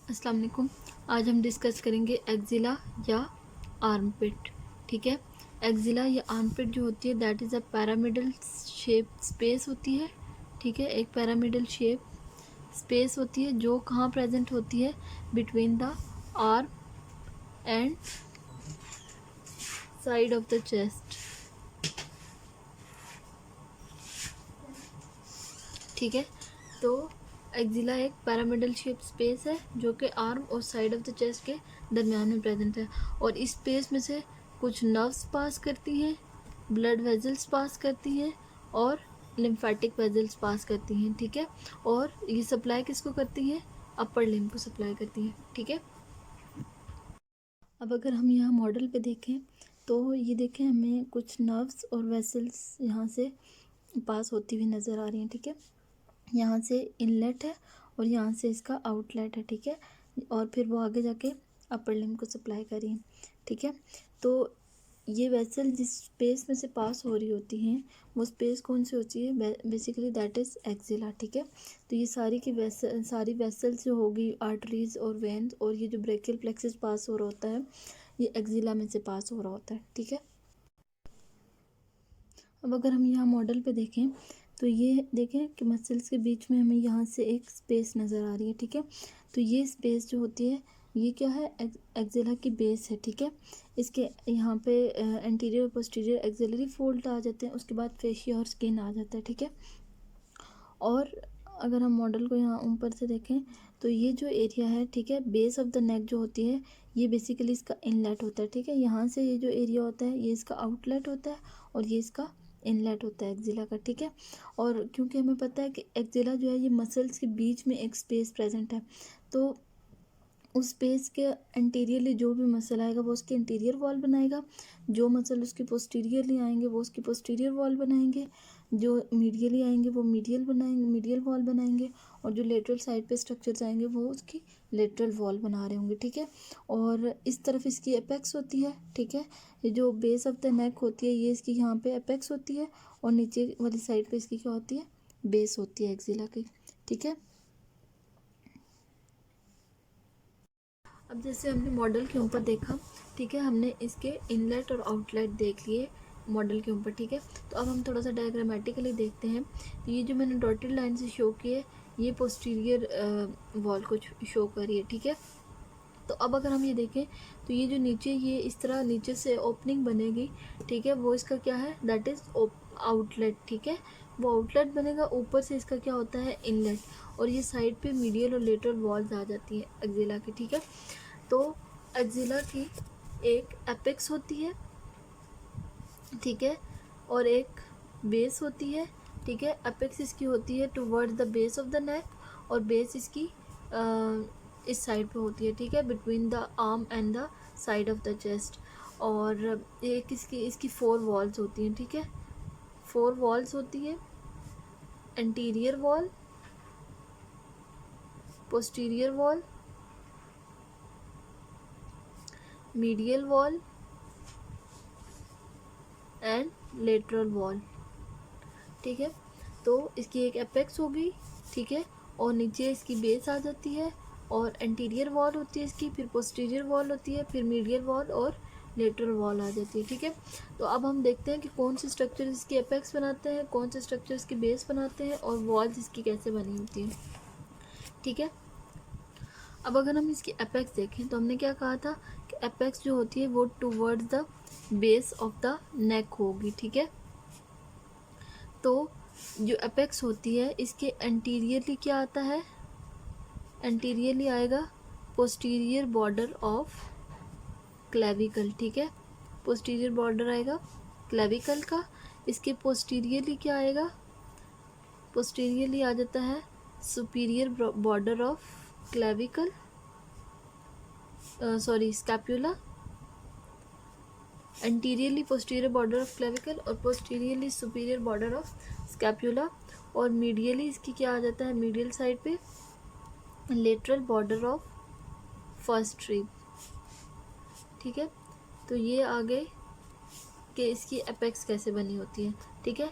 अस्सलाम वालेकुम। आज हम डिस्कस करेंगे एक्जिला या आर्मपिट। ठीक है, एक्जिला या आर्मपिट जो होती है that is a pyramidal shape space होती है। ठीक है, एक पैरामिडल शेप स्पेस होती है जो कहाँ प्रेजेंट होती है, between the arm and side of the chest. ठीक है, तो एक्जिला एक पैरामिडल शेप स्पेस है जो कि आर्म और साइड ऑफ द चेस्ट के दरमियान में प्रेजेंट है, और इस स्पेस में से कुछ नर्व्स पास करती हैं, ब्लड वेजल्स पास करती हैं और लिम्फेटिक वेजल्स पास करती हैं। ठीक है, और ये सप्लाई किसको करती हैं, अपर लिम्ब को सप्लाई करती हैं। ठीक है, अब अगर हम यहाँ मॉडल पे देखें तो ये देखें हमें कुछ नर्व्स और वेसल्स यहाँ से पास होती हुई नज़र आ रही हैं। ठीक है, यहाँ से इनलेट है और यहाँ से इसका आउटलेट है। ठीक है, और फिर वो आगे जाके अपर लिम्ब को सप्लाई कर रही है। ठीक है, तो ये वेसल जिस स्पेस में से पास हो रही होती हैं वो स्पेस कौन सी होती है, बेसिकली दैट इज़ एक्जिला। ठीक है, तो ये सारी वेसल्स जो होगी, आर्टरीज और वेन्स, और ये जो ब्रेकियल प्लेक्सस पास हो रहा होता है ये एक्जिला में से पास हो रहा होता है। ठीक है, अब अगर हम यहाँ मॉडल पे देखें तो ये देखें कि मसल्स के बीच में हमें यहाँ से एक स्पेस नज़र आ रही है। ठीक है, तो ये स्पेस जो होती है ये क्या है, एक्जिला की बेस है। ठीक है, इसके यहाँ पे एंटीरियर और पोस्टीरियर एक्सिलरी फोल्ड आ जाते हैं, उसके बाद फेशिया और स्किन आ जाता है। ठीक है, और अगर हम मॉडल को यहाँ ऊपर से देखें तो ये जो एरिया है, ठीक है, बेस ऑफ द नेक जो होती है ये बेसिकली इसका इनलेट होता है। ठीक है, यहाँ से ये जो एरिया होता है ये इसका आउटलेट होता है और ये इसका इनलेट होता है एक्जिला का। ठीक है, और क्योंकि हमें पता है कि एक्जिला जो है ये मसल्स के बीच में एक स्पेस प्रेजेंट है, तो उस स्पेस के इंटीरियरली जो भी मसल आएगा वो उसके इंटीरियर वॉल बनाएगा, जो मसल उसके पोस्टीरियरली आएंगे वो उसकी पोस्टीरियर वॉल बनाएंगे, जो मीडियली आएंगे वो मीडियल वॉल बनाएंगे, और जो लेटरल साइड पे स्ट्रक्चर्स आएंगे वो उसकी लेटरल वॉल बना रहे होंगे। ठीक है, और इस तरफ इसकी एपेक्स होती है। ठीक है, ये जो बेस ऑफ द नेक होती है ये इसकी यहाँ पे एपेक्स होती है, और नीचे वाली साइड पे इसकी क्या होती है, बेस होती है एक्जिला की। ठीक है, अब जैसे हमने मॉडल के ऊपर देखा, ठीक है, हमने इसके इनलेट और आउटलेट देख लिए मॉडल के ऊपर। ठीक है, तो अब हम थोड़ा सा डायग्रामेटिकली देखते हैं। तो ये जो मैंने डॉटेड लाइन से शो किए ये पोस्टीरियर वॉल को शो करिए। ठीक है, तो अब अगर हम ये देखें तो ये जो नीचे ये इस तरह नीचे से ओपनिंग बनेगी, ठीक है, वो इसका क्या है, दैट इज़ आउटलेट। ठीक है, वो आउटलेट बनेगा, ऊपर से इसका क्या होता है, इनलेट, और ये साइड पे मीडियल और लेटरल वॉल्स आ जाती है एक्जिला की। ठीक है, तो एक्जिला की एक एपेक्स होती है, ठीक है, और एक बेस होती है। ठीक है, एपेक्स इसकी होती है towards the base of the neck, और बेस इसकी इस साइड पे होती है। ठीक है, between the arm and the side of the chest, और एक इसकी 4 वॉल्स होती हैं। ठीक है, 4 वॉल्स होती है, anterior wall, posterior wall, medial wall and lateral wall. ठीक है, तो इसकी एक एपेक्स होगी, ठीक है, और नीचे इसकी बेस आ जाती है, और एंटीरियर वॉल होती है इसकी, फिर पोस्टीरियर वॉल होती है, फिर मीडियल वॉल और लेटरल वॉल आ जाती है। ठीक है, तो अब हम देखते हैं कि कौन से स्ट्रक्चर इसकी एपेक्स बनाते हैं, कौन से स्ट्रक्चर इसकी बेस बनाते हैं, और वॉल्स इसकी कैसे बनी होती हैं। ठीक है, अब अगर हम इसकी एपेक्स देखें तो हमने क्या कहा था कि एपेक्स जो होती है वो towards the base of the neck होगी। ठीक है, तो जो एपेक्स होती है इसके एंटीरियरली क्या आता है, एंटीरियरली आएगा पोस्टीरियर बॉर्डर ऑफ क्लेविकल। ठीक है, पोस्टीरियर बॉर्डर आएगा क्लेविकल का। इसके पोस्टीरियरली क्या आएगा, पोस्टीरियरली आ जाता है superior border of clavicle, sorry scapula. Anteriorly posterior border of clavicle और posteriorly superior border of scapula, और मीडियली इसकी क्या आ जाता है, मीडियल साइड पे lateral border of first rib. ठीक है, तो ये आगे कि इसकी एपेक्स कैसे बनी होती है। ठीक है,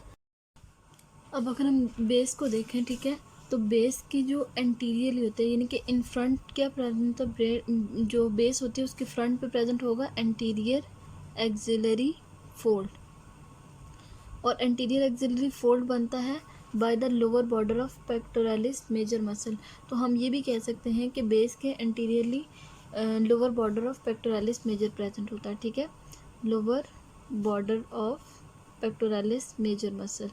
अब अगर हम बेस को देखें, ठीक है, तो बेस की जो एंटीरियरली होता है, यानी कि इन फ्रंट क्या प्रेजेंट होता, जो बेस होती है उसके फ्रंट पे प्रेजेंट होगा एंटीरियर एक्सिलरी फोल्ड, और एंटीरियर एक्सिलरी फोल्ड बनता है by the lower border of pectoralis major muscle. तो हम ये भी कह सकते हैं कि बेस के anteriorly lower border of pectoralis major present होता है, ठीक है, lower border of pectoralis major muscle,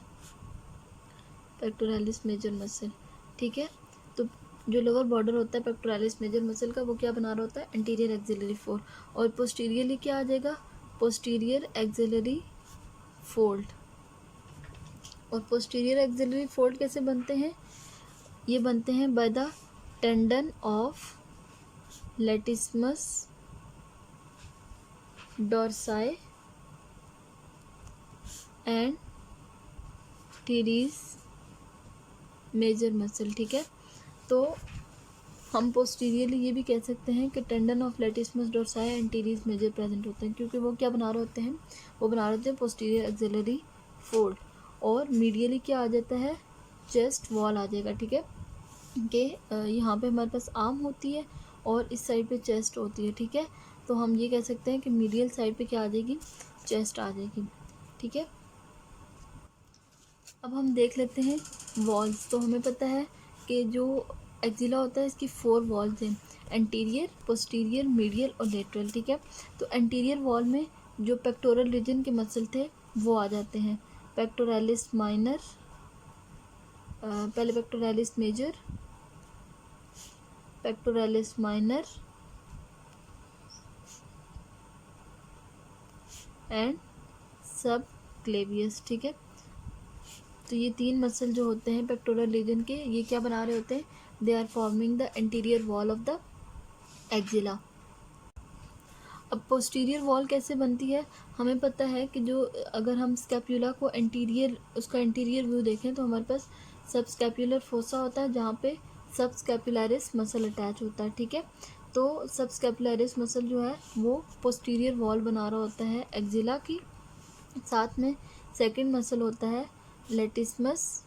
pectoralis major muscle, ठीक है। तो जो लोअर बॉर्डर होता है पेक्टोरालिस मेजर मसल का, वो क्या बना रहा होता है, एंटीरियर एक्सिलरी फोल्ड, और पोस्टीरियरली क्या आ जाएगा, पोस्टीरियर एक्सिलरी फोल्ड। और पोस्टीरियर एक्सिलरी फोल्ड कैसे बनते हैं, ये बनते हैं by the tendon of latissimus dorsi and teres major muscle, ठीक है। तो हम पोस्टीरियरली ये भी कह सकते हैं कि tendon of latissimus dorsi and teres major present होते हैं, क्योंकि वो क्या बना रहे होते हैं, वो बना रहे होते हैं पोस्टीरियर एक्सिलरी फोल्ड। और मीडियली क्या आ जाता है, चेस्ट वॉल आ जाएगा, ठीक है, कि यहाँ पे हमारे पास आर्म होती है और इस साइड पे चेस्ट होती है, ठीक है। तो हम ये कह सकते हैं कि मीडियल साइड पे क्या आ जाएगी, चेस्ट आ जाएगी, ठीक है। अब हम देख लेते हैं वॉल्स। तो हमें पता है कि जो एक्जिला होता है इसकी 4 वॉल्स हैं, एंटीरियर, पोस्टीरियर, मीडियल और लेटरल, ठीक है। तो एंटीरियर वॉल में जो पेक्टोरल रीजन के मसल थे वो आ जाते हैं, पेक्टोरालिस माइनर, पहले pectoralis major, pectoralis minor and subclavius, ठीक है। तो ये 3 मसल जो होते हैं पेक्टोरल रीजन के, ये क्या बना रहे होते हैं, they are forming the anterior wall of the axilla. अब पोस्टीरियर वॉल कैसे बनती है, हमें पता है कि जो अगर हम स्कैप्यूला को एंटीरियर, उसका एंटीरियर व्यू देखें तो हमारे पास सब स्कैप्यूलर फोसा होता है जहाँ पे सब स्कैपुलरिस मसल अटैच होता है, ठीक है। तो सब स्कैपुलरिस मसल जो है वो पोस्टीरियर वॉल बना रहा होता है एक्जिला की। साथ में सेकंड मसल होता है लेटिस्मस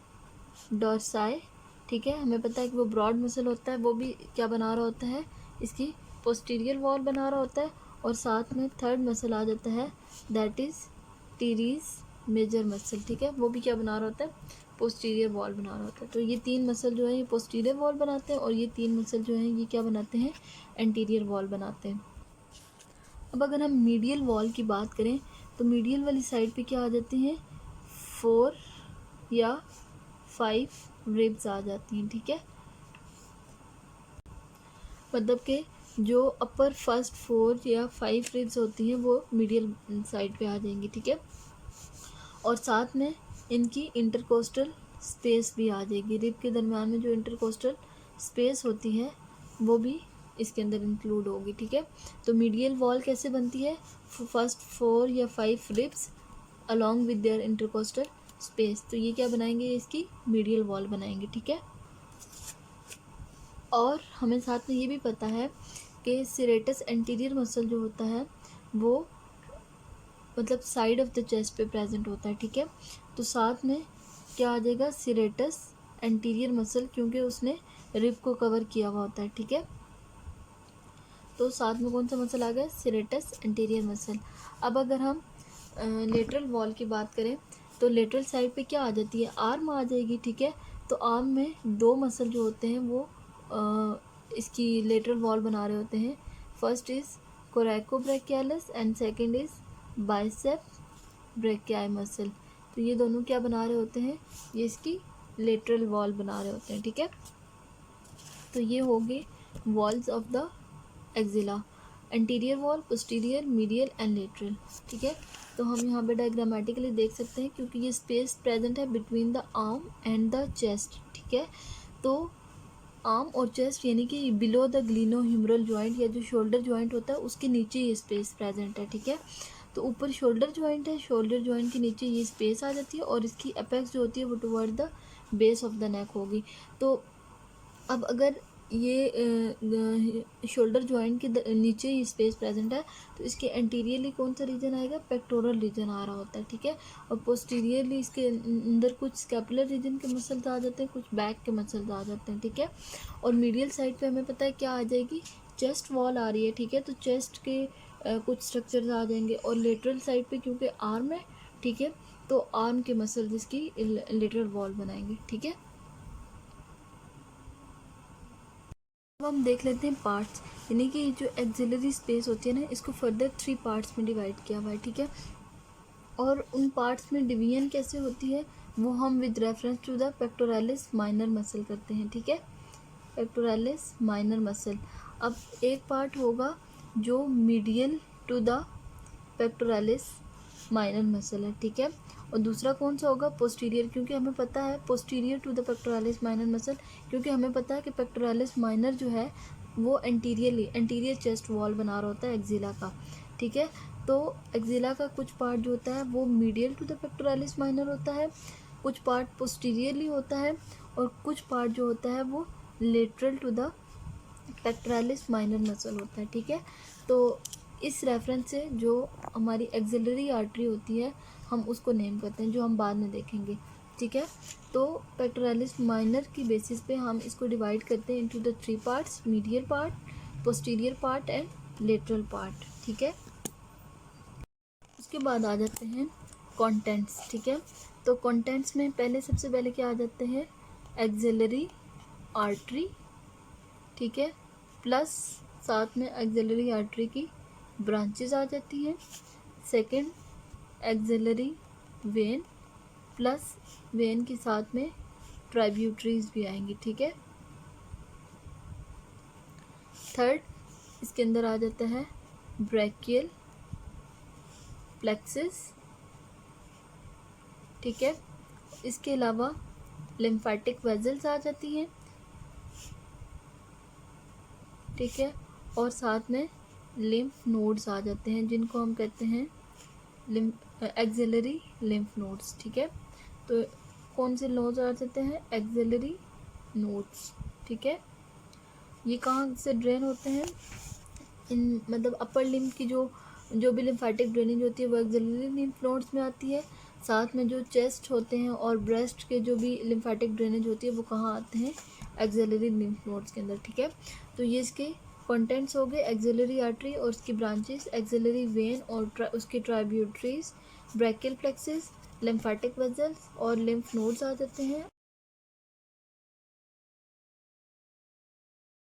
डोर्साई, ठीक है। हमें पता है कि वो ब्रॉड मसल होता है, वो भी क्या बना रहा होता है, इसकी पोस्टीरियर वॉल बना रहा होता है। और साथ में थर्ड मसल आ जाता है, that is teres major muscle, ठीक है, वो भी क्या बना रहा होता है, पोस्टीरियर वॉल बना रहा होता है। तो ये 3 मसल जो है ये पोस्टीरियर वॉल बनाते हैं और ये 3 मसल जो है ये क्या बनाते हैं, एंटीरियर वॉल बनाते हैं। अब अगर हम मीडियल वॉल की बात करें तो मीडियल वाली साइड पे क्या आ जाते हैं, 4 या 5 रिब्स आ जाती हैं, ठीक है। मतलब कि जो अपर फर्स्ट 4 या 5 रिब्स होती हैं वो मीडियल साइड पे आ जाएंगी, ठीक है। और साथ में इनकी इंटरकोस्टल स्पेस भी आ जाएगी, रिब के दरम्यान में जो इंटरकोस्टल स्पेस होती है वो भी इसके अंदर इंक्लूड होगी, ठीक है। तो मीडियल वॉल कैसे बनती है, फर्स्ट 4 या 5 ribs along with their intercostal space, तो ये क्या बनाएंगे, इसकी मीडियल वॉल बनाएंगे, ठीक है। और हमें साथ में ये भी पता है कि सिरेटस एंटीरियर मसल जो होता है वो मतलब साइड ऑफ द चेस्ट पे प्रेजेंट होता है, ठीक है। तो साथ में क्या आ जाएगा, सिरेटस एंटीरियर मसल, क्योंकि उसने रिब को कवर किया हुआ होता है, ठीक है। तो साथ में कौन सा मसल आ गया, सिरेटस एंटीरियर मसल। अब अगर हम लेटरल वॉल की बात करें तो लेटरल साइड पे क्या आ जाती है, आर्म आ जाएगी, ठीक है। तो आर्म में 2 मसल जो होते हैं वो इसकी लेटरल वॉल बना रहे होते हैं। First is coracobrachialis and second is bicep brachii muscle. तो ये दोनों क्या बना रहे होते हैं, ये इसकी लेटरल वॉल बना रहे होते हैं, ठीक है। तो ये हो गए walls of the axilla, anterior wall, posterior, medial and lateral, ठीक है। तो हम यहाँ पे डायग्रामेटिकली देख सकते हैं क्योंकि ये स्पेस प्रेजेंट है between the arm and the chest, ठीक है। तो आर्म और चेस्ट यानी कि बिलो द ग्लिनोह्यूमरल जॉइंट या जो शोल्डर जॉइंट होता है उसके नीचे ये स्पेस प्रेजेंट है, ठीक है। तो ऊपर शोल्डर जॉइंट है, शोल्डर जॉइंट के नीचे ये स्पेस आ जाती है और इसकी अपेक्स जो होती है वो toward the base of the neck होगी। तो अब अगर ये शोल्डर जॉइंट के नीचे ही स्पेस प्रेजेंट है, तो इसके एंटीरियरली कौन सा रीजन आएगा, पेक्टोरल रीजन आ रहा होता है, ठीक है। और पोस्टीरियरली इसके अंदर कुछ स्कैपुलर रीजन के मसल्स आ जाते हैं, कुछ बैक के मसल्स आ जाते हैं, ठीक है। और मीडियल साइड पे हमें पता है क्या आ जाएगी, चेस्ट वॉल आ रही है, ठीक है। तो चेस्ट के कुछ स्ट्रक्चर्स आ जाएंगे। और लेटरल साइड पे क्योंकि आर्म है, ठीक है, तो आर्म के मसल्स इसकी लेटरल वॉल बनाएंगे, ठीक है। अब हम देख लेते हैं पार्ट्स, यानी कि जो एक्सिलरी स्पेस होती है ना, इसको फर्दर 3 पार्ट्स में डिवाइड किया हुआ है, ठीक है। और उन पार्ट्स में डिवीजन कैसे होती है वो हम with reference to the pectoralis minor muscle करते हैं, ठीक है। पेक्टोरालिस माइनर मसल, अब एक पार्ट होगा जो medial to the pectoralis minor muscle है, ठीक है। और दूसरा कौन सा होगा, पोस्टीरियर, क्योंकि हमें पता है posterior to the pectoralis minor muscle, क्योंकि हमें पता है कि पेक्टोरालिस माइनर जो है वो एंटीरियर चेस्ट वॉल बना रहा होता है एक्जिला का, ठीक है। तो एक्जिला का कुछ पार्ट जो होता है वो medial to the pectoralis minor होता है, कुछ पार्ट पोस्टीरियरली होता है, और कुछ पार्ट जो होता है वो lateral to the pectoralis minor muscle होता है, ठीक है। तो इस रेफरेंस से जो हमारी एक्सिलरी आर्टरी होती है हम उसको नेम करते हैं, जो हम बाद में देखेंगे, ठीक है। तो पेक्टोरालिस माइनर की बेसिस पे हम इसको डिवाइड करते हैं into the 3 parts, medial part, posterior part and lateral part, ठीक है। उसके बाद आ जाते हैं कंटेंट्स, ठीक है। तो कंटेंट्स में सबसे पहले क्या आ जाते हैं, एक्सिलरी आर्टरी, ठीक है, प्लस साथ में एक्सिलरी आर्टरी की ब्रांचेस आ जाती हैं। Second, axillary vein, plus when के साथ में ट्राइब्यूटरीज भी आएंगी, ठीक है। थर्ड, इसके अंदर आ जाता है ब्रैकियल प्लेक्सिस, ठीक है। इसके अलावा लिम्फेटिक वेजल्स आ जाती हैं, ठीक है। और साथ में लिम्फ नोड्स आ जाते हैं जिनको हम कहते हैं एक्सिलरी लिम्फ नोड्स, ठीक है। तो कौन से नोड्स आ जाते हैं, एक्सिलरी नोड्स, ठीक है। ये कहाँ से ड्रेन होते हैं, इन मतलब अपर लिम्फ की जो भी लिम्फेटिक ड्रेनेज होती है वो एक्सिलरी लिम्फ नोड्स में आती है। साथ में जो चेस्ट होते हैं और ब्रेस्ट के जो भी लिम्फेटिक ड्रेनेज होती है वो कहाँ आते हैं, एक्सिलरी लिम्फ नोड्स के अंदर, ठीक है। तो ये इसके कंटेंट्स हो गए, एक्सिलरी आर्टरी और उसकी ब्रांचेस, एक्सिलरी वेन और उसकी tributaries, brachial plexus, lymphatic vessels और लिम्फ नोड्स आ जाते हैं।